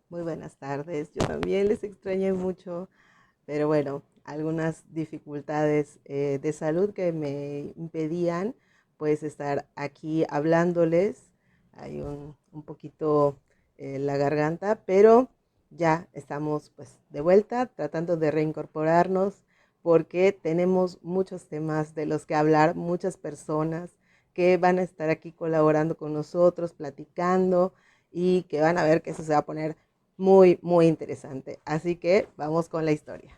Muy buenas tardes. Yo también les extrañé mucho, pero bueno, algunas dificultades de salud que me impedían pues estar aquí hablándoles. Hay un poquito la garganta, pero ya estamos pues de vuelta tratando de reincorporarnos porque tenemos muchos temas de los que hablar, muchas personas que van a estar aquí colaborando con nosotros, platicando y que van a ver que eso se va a poner muy, muy interesante. Así que vamos con la historia.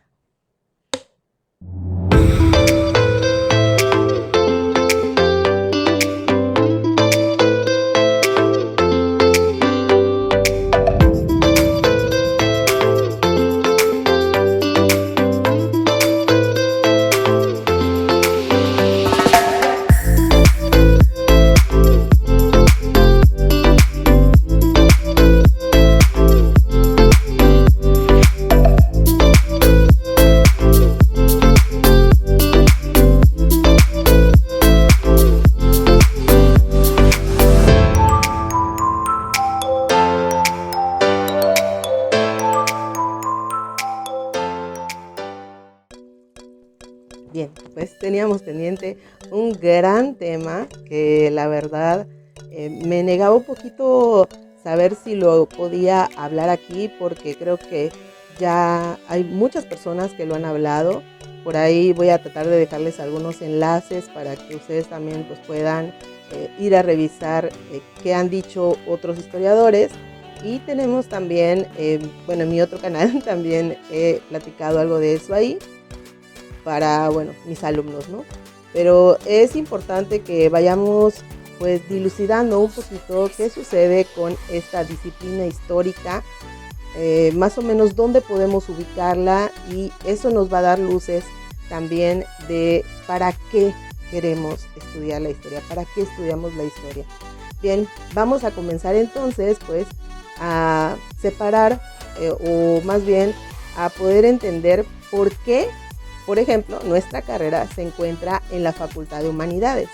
Bien, pues teníamos pendiente un gran tema que la verdad me negaba un poquito saber si lo podía hablar aquí porque creo que ya hay muchas personas que lo han hablado. Por ahí voy a tratar de dejarles algunos enlaces para que ustedes también pues, puedan ir a revisar qué han dicho otros historiadores. Y tenemos también, bueno, en mi otro canal también he platicado algo de eso ahí para, bueno, mis alumnos, ¿no? Pero es importante que vayamos pues dilucidando un poquito qué sucede con esta disciplina histórica, más o menos dónde podemos ubicarla y eso nos va a dar luces también de para qué queremos estudiar la historia, para qué estudiamos la historia. Bien, vamos a comenzar entonces pues a separar o más bien a poder entender por qué, por ejemplo, nuestra carrera se encuentra en la Facultad de Humanidades.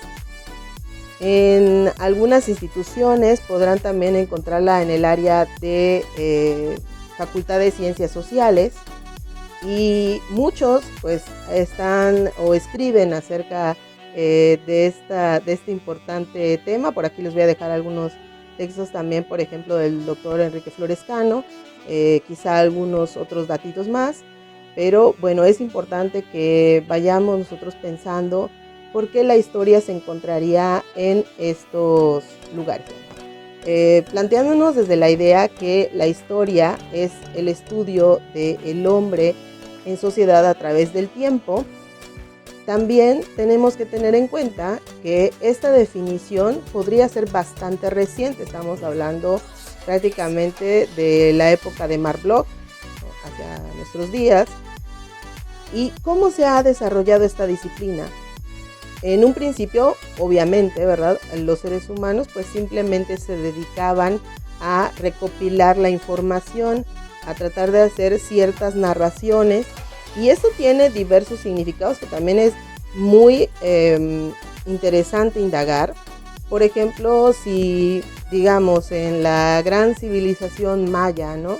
En algunas instituciones podrán también encontrarla en el área de Facultad de Ciencias Sociales y muchos pues están o escriben acerca de este importante tema. Por aquí les voy a dejar algunos textos también, por ejemplo, del doctor Enrique Florescano, quizá algunos otros datitos más. Pero bueno, es importante que vayamos nosotros pensando por qué la historia se encontraría en estos lugares. Planteándonos desde la idea que la historia es el estudio del hombre en sociedad a través del tiempo, también tenemos que tener en cuenta que esta definición podría ser bastante reciente. Estamos hablando prácticamente de la época de Marc Bloch, ¿no?, hacia nuestros días. ¿Y cómo se ha desarrollado esta disciplina? En un principio, obviamente, ¿verdad?, los seres humanos pues simplemente se dedicaban a recopilar la información, a tratar de hacer ciertas narraciones, y eso tiene diversos significados que también es muy interesante indagar. Por ejemplo, si digamos en la gran civilización maya, ¿no?,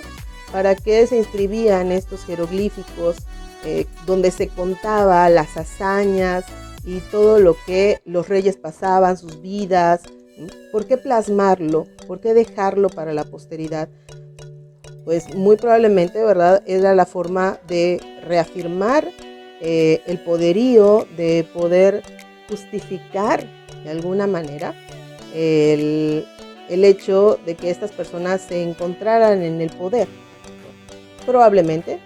¿para qué se inscribían estos jeroglíficos donde se contaba las hazañas y todo lo que los reyes pasaban, sus vidas? ¿Por qué plasmarlo? ¿Por qué dejarlo para la posteridad? Pues muy probablemente, ¿verdad?, era la forma de reafirmar el poderío, de poder justificar de alguna manera el hecho de que estas personas se encontraran en el poder. Probablemente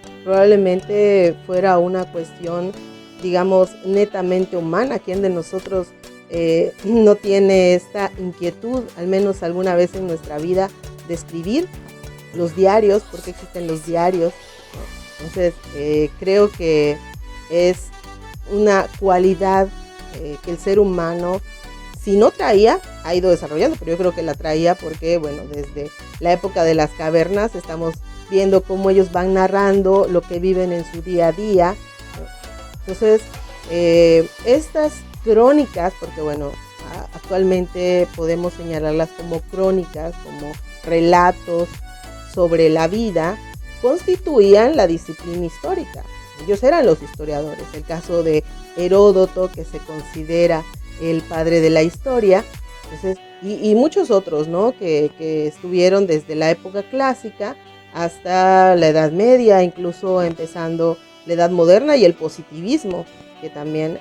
fuera una cuestión, digamos, netamente humana. ¿Quién de nosotros no tiene esta inquietud, al menos alguna vez en nuestra vida, de escribir? Los diarios, ¿por qué existen los diarios? Entonces, creo que es una cualidad que el ser humano, si no traía, ha ido desarrollando, pero yo creo que la traía porque, bueno, desde la época de las cavernas estamos viendo cómo ellos van narrando lo que viven en su día a día. Entonces, estas crónicas, porque bueno, actualmente podemos señalarlas como crónicas, como relatos, sobre la vida constituían la disciplina histórica. Ellos eran los historiadores. El caso de Heródoto, que se considera el padre de la historia, entonces, y muchos otros, ¿no? que estuvieron desde la época clásica hasta la Edad Media, incluso empezando la Edad Moderna y el positivismo, que también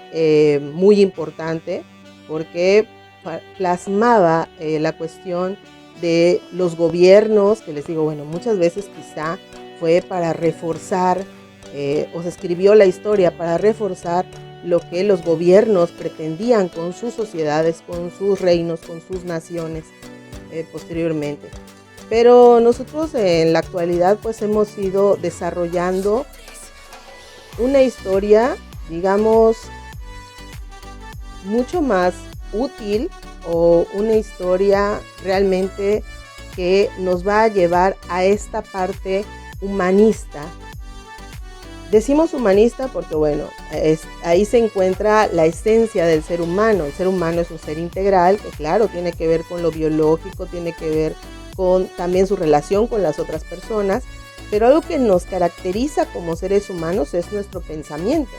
muy importante porque plasmaba la cuestión de los gobiernos, que les digo, bueno, muchas veces quizá fue para reforzar, o se escribió la historia para reforzar lo que los gobiernos pretendían con sus sociedades, con sus reinos, con sus naciones posteriormente. Pero nosotros en la actualidad pues hemos ido desarrollando una historia, digamos, mucho más útil, o una historia realmente que nos va a llevar a esta parte humanista. Decimos humanista porque, bueno, ahí se encuentra la esencia del ser humano. El ser humano es un ser integral que, claro, tiene que ver con lo biológico, tiene que ver con también su relación con las otras personas, pero algo que nos caracteriza como seres humanos es nuestro pensamiento.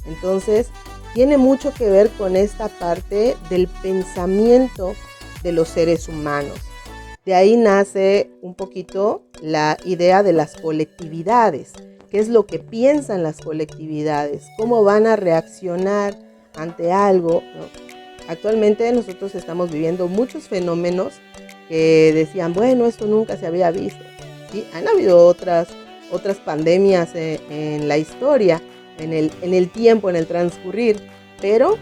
Entonces, tiene mucho que ver con esta parte del pensamiento de los seres humanos. De ahí nace un poquito la idea de las colectividades. ¿Qué es lo que piensan las colectividades? ¿Cómo van a reaccionar ante algo, ¿no? Actualmente nosotros estamos viviendo muchos fenómenos que decían, bueno, esto nunca se había visto. ¿Sí? Han habido otras pandemias en la historia, en el tiempo, en el transcurrir, pero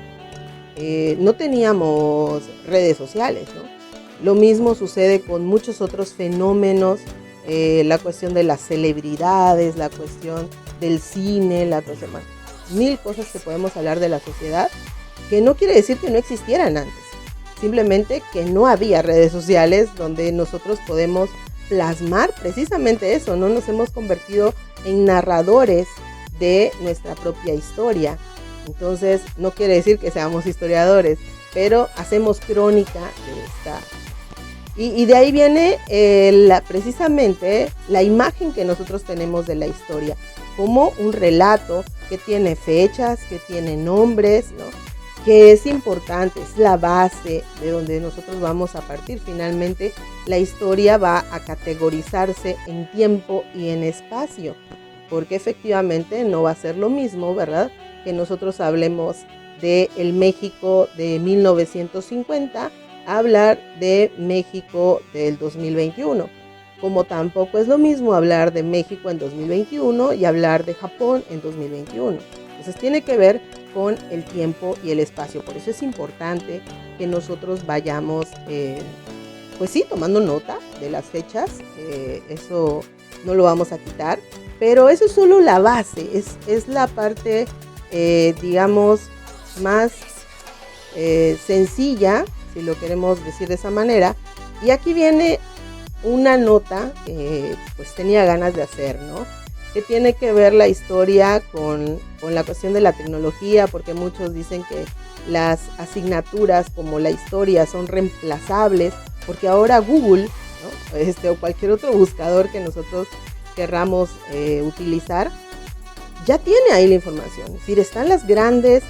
no teníamos redes sociales, ¿no? Lo mismo sucede con muchos otros fenómenos, la cuestión de las celebridades, la cuestión del cine, la cuestión, mil cosas que podemos hablar de la sociedad, que no quiere decir que no existieran antes, simplemente que no había redes sociales donde nosotros podemos plasmar precisamente eso, ¿no? Nos hemos convertido en narradores de nuestra propia historia. Entonces, no quiere decir que seamos historiadores, pero hacemos crónica de esta. Y de ahí viene precisamente la imagen que nosotros tenemos de la historia, como un relato que tiene fechas, que tiene nombres, ¿no? Que es importante, es la base de donde nosotros vamos a partir. Finalmente, la historia va a categorizarse en tiempo y en espacio, porque efectivamente no va a ser lo mismo, ¿verdad?, que nosotros hablemos de el México de 1950 a hablar de México del 2021, como tampoco es lo mismo hablar de México en 2021 y hablar de Japón en 2021. Entonces tiene que ver con el tiempo y el espacio. Por eso es importante que nosotros vayamos, pues sí, tomando nota de las fechas. Eso no lo vamos a quitar, pero eso es solo la base, es la parte, digamos, más sencilla, si lo queremos decir de esa manera. Y aquí viene una nota que pues tenía ganas de hacer, ¿no? Que tiene que ver la historia con la cuestión de la tecnología, porque muchos dicen que las asignaturas como la historia son reemplazables, porque ahora Google, ¿no?, o cualquier otro buscador que nosotros querramos utilizar, ya tiene ahí la información. Es decir, están las grandes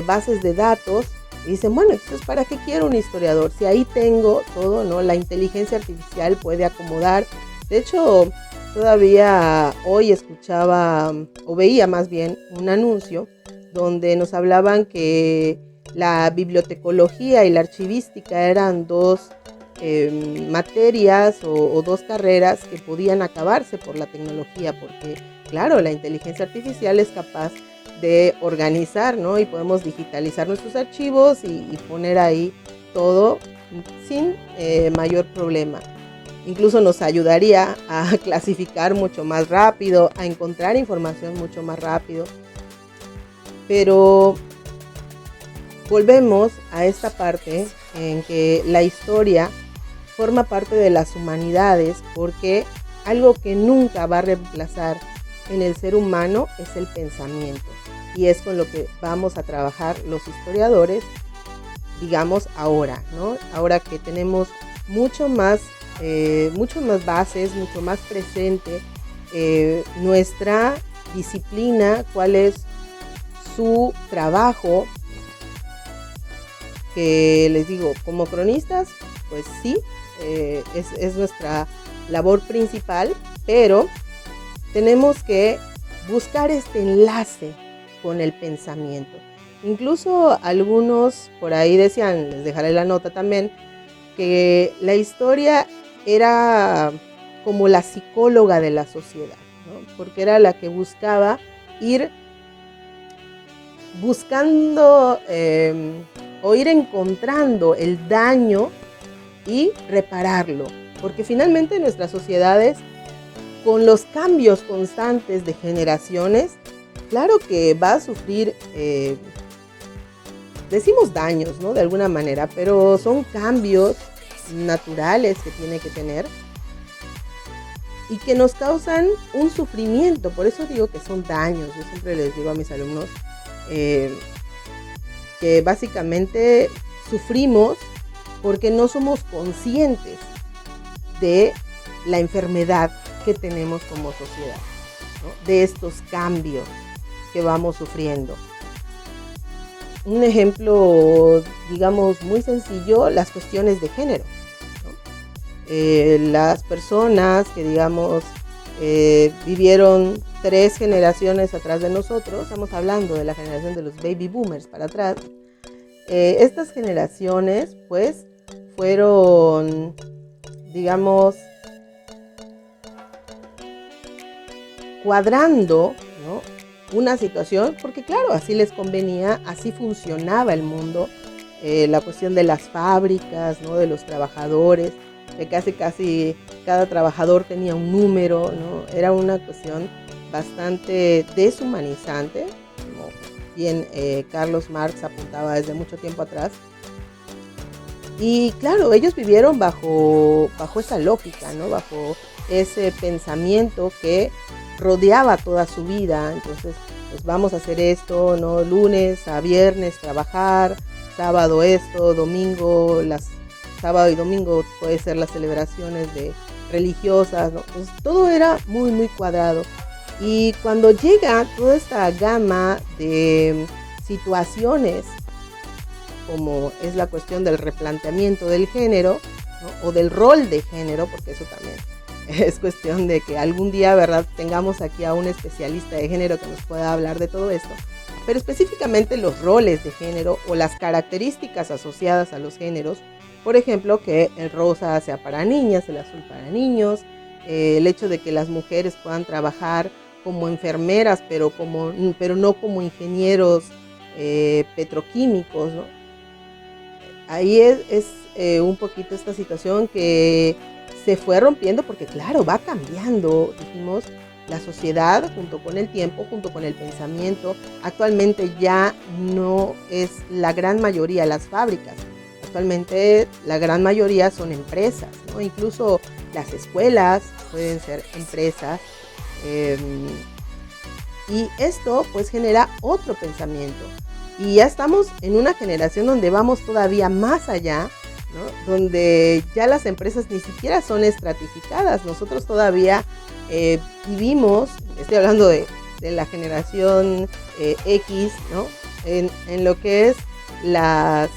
bases de datos y dicen, bueno, entonces ¿para qué quiero un historiador? Si ahí tengo todo, ¿no? La inteligencia artificial puede acomodar. De hecho, todavía hoy escuchaba, o veía más bien, un anuncio donde nos hablaban que la bibliotecología y la archivística eran dos materias o dos carreras que podían acabarse por la tecnología, porque claro, la inteligencia artificial es capaz de organizar, ¿no? Y podemos digitalizar nuestros archivos y poner ahí todo sin mayor problema. Incluso nos ayudaría a clasificar mucho más rápido, a encontrar información mucho más rápido. Pero volvemos a esta parte en que la historia forma parte de las humanidades, porque algo que nunca va a reemplazar en el ser humano es el pensamiento. Y es con lo que vamos a trabajar los historiadores, digamos ahora, ¿no? Ahora que tenemos mucho más mucho más bases, mucho más presente nuestra disciplina, cuál es su trabajo, que les digo, como cronistas, pues sí, es nuestra labor principal, pero tenemos que buscar este enlace con el pensamiento. Incluso algunos por ahí decían, les dejaré la nota también, que la historia era como la psicóloga de la sociedad, ¿no? Porque era la que buscaba ir buscando o ir encontrando el daño y repararlo. Porque finalmente nuestras sociedades, con los cambios constantes de generaciones, claro que va a sufrir, decimos daños, ¿no? De alguna manera, pero son cambios naturales que tiene que tener y que nos causan un sufrimiento. Por eso digo que son daños. Yo siempre les digo a mis alumnos que básicamente sufrimos porque no somos conscientes de la enfermedad que tenemos como sociedad, ¿no? De estos cambios que vamos sufriendo. Un ejemplo, digamos, muy sencillo, las cuestiones de género, ¿no? Las personas que, digamos, vivieron 3 generaciones atrás de nosotros, estamos hablando de la generación de los baby boomers para atrás, estas generaciones, pues, fueron, digamos, cuadrando, ¿no?, una situación, porque claro, así les convenía, así funcionaba el mundo, la cuestión de las fábricas, ¿no?, de los trabajadores, que casi cada trabajador tenía un número, ¿no? Era una cuestión bastante deshumanizante, como bien Carlos Marx apuntaba desde mucho tiempo atrás. Y claro, ellos vivieron bajo esa lógica, ¿no?, bajo ese pensamiento que rodeaba toda su vida. Entonces, pues vamos a hacer esto, ¿no?, lunes a viernes trabajar, sábado esto, domingo, sábado y domingo puede ser las celebraciones religiosas, ¿no? Pues todo era muy, muy cuadrado. Y cuando llega toda esta gama de situaciones, como es la cuestión del replanteamiento del género, ¿no?, o del rol de género, porque eso también es cuestión de que algún día, ¿verdad?, tengamos aquí a un especialista de género que nos pueda hablar de todo esto, pero específicamente los roles de género o las características asociadas a los géneros. Por ejemplo, que el rosa sea para niñas, el azul para niños, el hecho de que las mujeres puedan trabajar como enfermeras, pero no como ingenieros petroquímicos, ¿no? Ahí es un poquito esta situación que se fue rompiendo porque claro, va cambiando, dijimos, la sociedad junto con el tiempo, junto con el pensamiento. Actualmente ya no es la gran mayoría las fábricas. Actualmente la gran mayoría son empresas, ¿no? Incluso las escuelas pueden ser empresas. Y esto pues genera otro pensamiento. Y ya estamos en una generación donde vamos todavía más allá, ¿no?, donde ya las empresas ni siquiera son estratificadas. Nosotros todavía vivimos, estoy hablando de la generación X, ¿no?, en lo que es la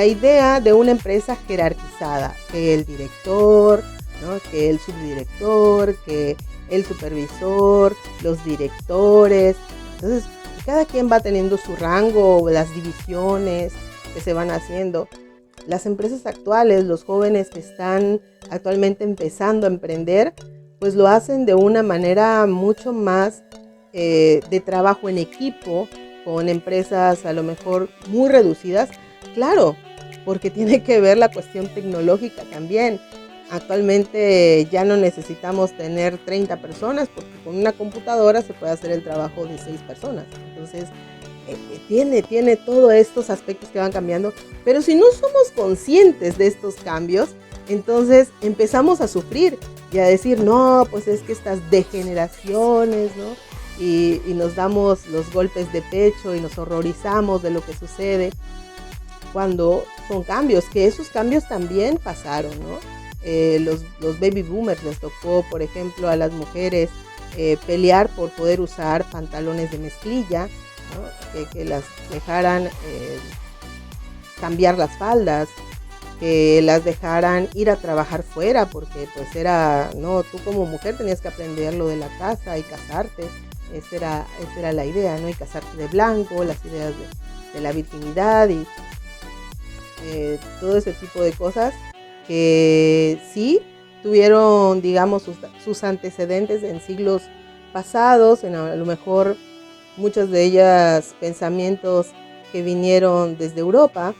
idea de una empresa jerarquizada, que el director, ¿no?, que el subdirector, que el supervisor, los directores. Entonces, cada quien va teniendo su rango, las divisiones que se van haciendo. Las empresas actuales, los jóvenes que están actualmente empezando a emprender, pues lo hacen de una manera mucho más de trabajo en equipo, con empresas a lo mejor muy reducidas. Claro, porque tiene que ver la cuestión tecnológica también. Actualmente ya no necesitamos tener 30 personas porque con una computadora se puede hacer el trabajo de 6 personas. Entonces, tiene todos estos aspectos que van cambiando, pero si no somos conscientes de estos cambios, entonces empezamos a sufrir y a decir, no, pues es que estas degeneraciones, ¿no? Y nos damos los golpes de pecho y nos horrorizamos de lo que sucede, cuando son cambios, que esos cambios también pasaron, ¿no? los baby boomers les tocó, por ejemplo, a las mujeres pelear por poder usar pantalones de mezclilla, ¿no? Que las dejaran cambiar las faldas, que las dejaran ir a trabajar fuera, porque pues era, no, tú como mujer tenías que aprender lo de la casa y casarte, esa era la idea, ¿no? Y casarte de blanco, las ideas de la virginidad y todo ese tipo de cosas que sí tuvieron, digamos, sus antecedentes en siglos pasados, en a lo mejor muchas de ellas pensamientos que vinieron desde Europa,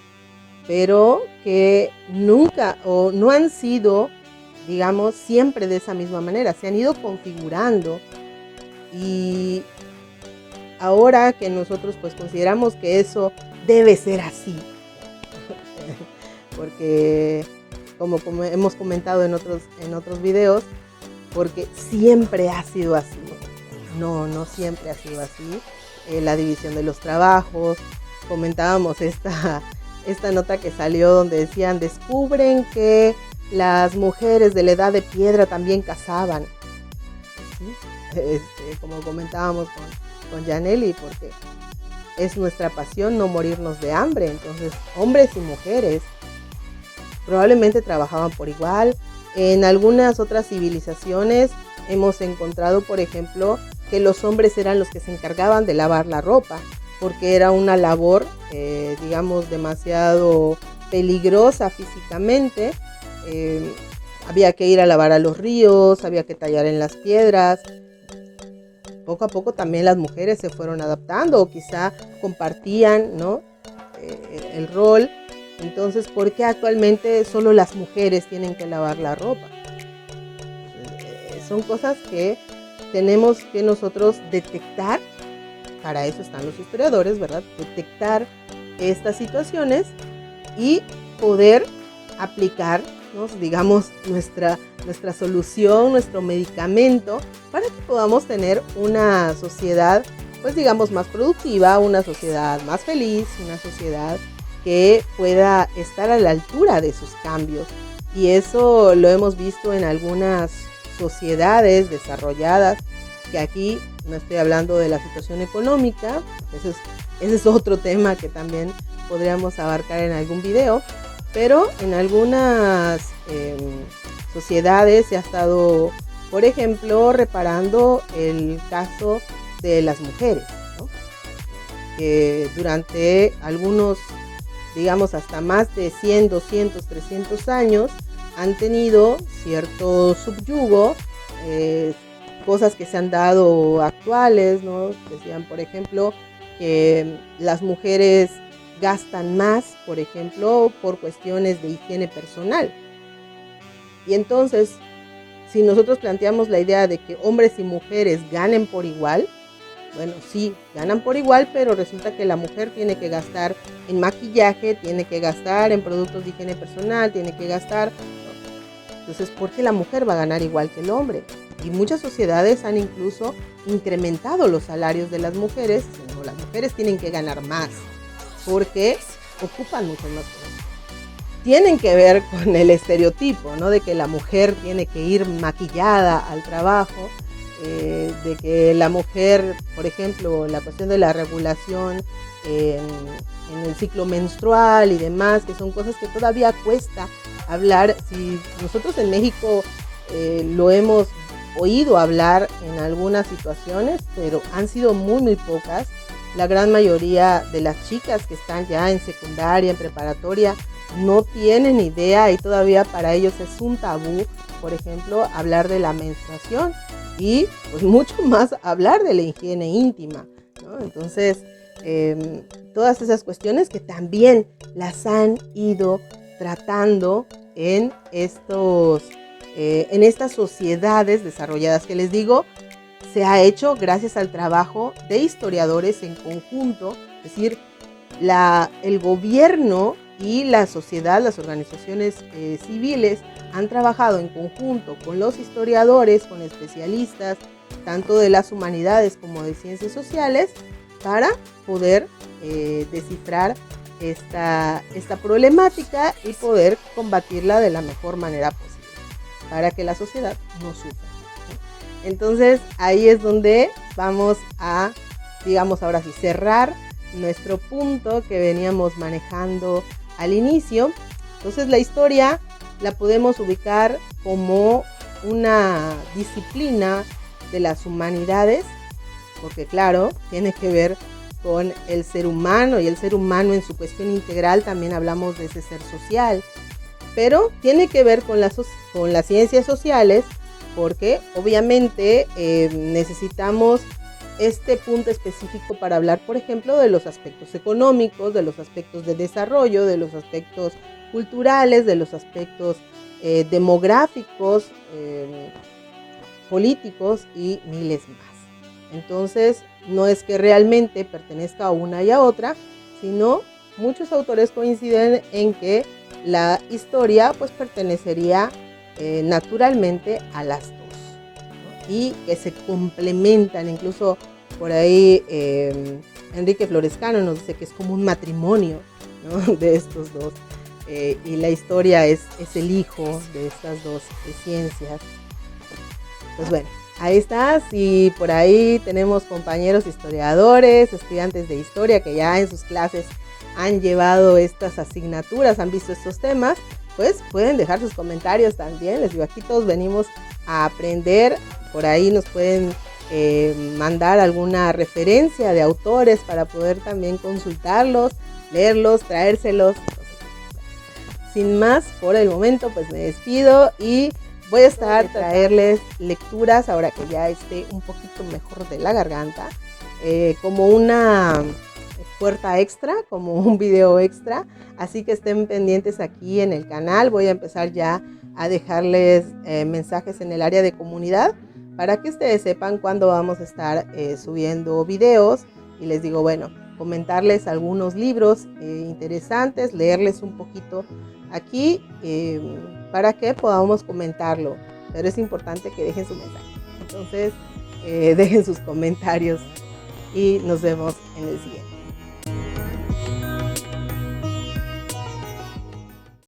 pero que nunca o no han sido, digamos, siempre de esa misma manera, se han ido configurando y ahora que nosotros pues consideramos que eso debe ser así, porque como hemos comentado en otros videos, porque siempre ha sido así. No siempre ha sido así. La división de los trabajos, comentábamos esta nota que salió donde decían, descubren que las mujeres de la edad de piedra también cazaban. ¿Sí? Como comentábamos con Janely, porque es nuestra pasión no morirnos de hambre. Entonces, hombres y mujeres probablemente trabajaban por igual. En algunas otras civilizaciones hemos encontrado, por ejemplo, que los hombres eran los que se encargaban de lavar la ropa, porque era una labor, digamos, demasiado peligrosa físicamente. Había que ir a lavar a los ríos, había que tallar en las piedras. Poco a poco también las mujeres se fueron adaptando o quizá compartían, ¿no? El rol. Entonces, ¿por qué actualmente solo las mujeres tienen que lavar la ropa? Son cosas que tenemos que nosotros detectar. Para eso están los historiadores, ¿verdad? Detectar estas situaciones y poder aplicar, ¿no? Digamos, nuestra solución, nuestro medicamento, para que podamos tener una sociedad, pues digamos, más productiva, una sociedad más feliz, una sociedad que pueda estar a la altura de sus cambios. Y eso lo hemos visto en algunas sociedades desarrolladas, que aquí no estoy hablando de la situación económica, ese es otro tema que también podríamos abarcar en algún video, pero en algunas sociedades se ha estado, por ejemplo, reparando el caso de las mujeres, ¿no? Que durante algunos, digamos, hasta más de 100, 200, 300 años han tenido cierto subyugo, cosas que se han dado actuales, ¿no? Decían, por ejemplo, que las mujeres gastan más, por ejemplo, por cuestiones de higiene personal. Y entonces, si nosotros planteamos la idea de que hombres y mujeres ganen por igual, bueno, sí, ganan por igual, pero resulta que la mujer tiene que gastar en maquillaje, tiene que gastar en productos de higiene personal, tiene que gastar. Entonces, ¿por qué la mujer va a ganar igual que el hombre? Y muchas sociedades han incluso incrementado los salarios de las mujeres, sino las mujeres tienen que ganar más, porque ocupan mucho más cosas. Tienen que ver con el estereotipo, ¿no? De que la mujer tiene que ir maquillada al trabajo, de que la mujer, por ejemplo, la cuestión de la regulación en el ciclo menstrual y demás, que son cosas que todavía cuesta hablar. Si nosotros en México lo hemos oído hablar en algunas situaciones, pero han sido muy, muy pocas. La gran mayoría de las chicas que están ya en secundaria, en preparatoria, no tienen idea y todavía para ellos es un tabú, por ejemplo, hablar de la menstruación y pues mucho más hablar de la higiene íntima, ¿no? Entonces, todas esas cuestiones que también las han ido tratando en estas sociedades desarrolladas que les digo, se ha hecho gracias al trabajo de historiadores en conjunto, es decir, el gobierno y la sociedad, las organizaciones civiles han trabajado en conjunto con los historiadores, con especialistas, tanto de las humanidades como de ciencias sociales, para poder descifrar esta problemática y poder combatirla de la mejor manera posible. para que la sociedad no sufra, ¿no? Entonces ahí es donde vamos a, digamos ahora sí, cerrar nuestro punto que veníamos manejando al inicio. Entonces la historia la podemos ubicar como una disciplina de las humanidades, porque claro, tiene que ver con el ser humano, y el ser humano en su cuestión integral también hablamos de ese ser social, pero tiene que ver con las ciencias sociales, porque obviamente necesitamos este punto específico para hablar, por ejemplo, de los aspectos económicos, de los aspectos de desarrollo, de los aspectos culturales, de los aspectos demográficos, políticos y miles más. Entonces, no es que realmente pertenezca a una y a otra, sino muchos autores coinciden en que la historia pues pertenecería naturalmente a las dos, ¿no? Y que se complementan. Incluso por ahí Enrique Florescano nos dice que es como un matrimonio, ¿no?, de estos dos, y la historia es el hijo de estas dos ciencias. Pues bueno, ahí está. Si por ahí tenemos compañeros historiadores, estudiantes de historia que ya en sus clases han llevado estas asignaturas, han visto estos temas, pues pueden dejar sus comentarios también. Les digo, aquí todos venimos a aprender. Por ahí nos pueden mandar alguna referencia de autores para poder también consultarlos, leerlos, traérselos. Sin más, por el momento, pues me despido y voy a traerles lecturas ahora que ya esté un poquito mejor de la garganta, como una puerta extra, como un video extra, así que estén pendientes aquí en el canal. Voy a empezar ya a dejarles mensajes en el área de comunidad para que ustedes sepan cuándo vamos a estar subiendo videos, y les digo, bueno, comentarles algunos libros interesantes, leerles un poquito aquí para que podamos comentarlo, pero es importante que dejen su mensaje. Entonces dejen sus comentarios y nos vemos en el siguiente.